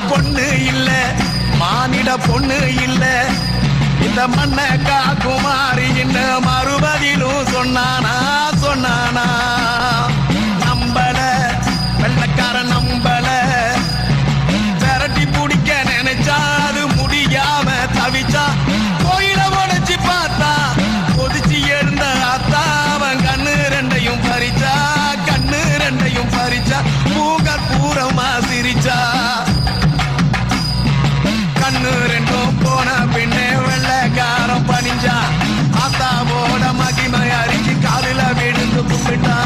பொண்ணு இல்ல மானிட பொண்ணு இல்ல இந்த மண்ண காக்குமாரி என்ன மறுபதிலும் சொன்னானா சொன்னானா நம்பல வெள்ளக்காரன் நம்பல விரட்டி பிடிக்க நினைச்சா அது முடியாம தவிச்சா கோயில உடைச்சு பார்த்தா கொதிச்சு எழுந்த ஆத்தா அவன் கண்ணு ரெண்டையும் பறிச்சா கண்ணு ரெண்டையும் பறிச்சா பூங்கற் பூரமா சிரிச்சா கண்ணு ரெண்டும் போன பின்னே வெள்ளக்காரன் பணிஞ்சா ஆத்தாவோட மகிமை அறிஞ்சு காலில விழுந்து கும்பிட்டா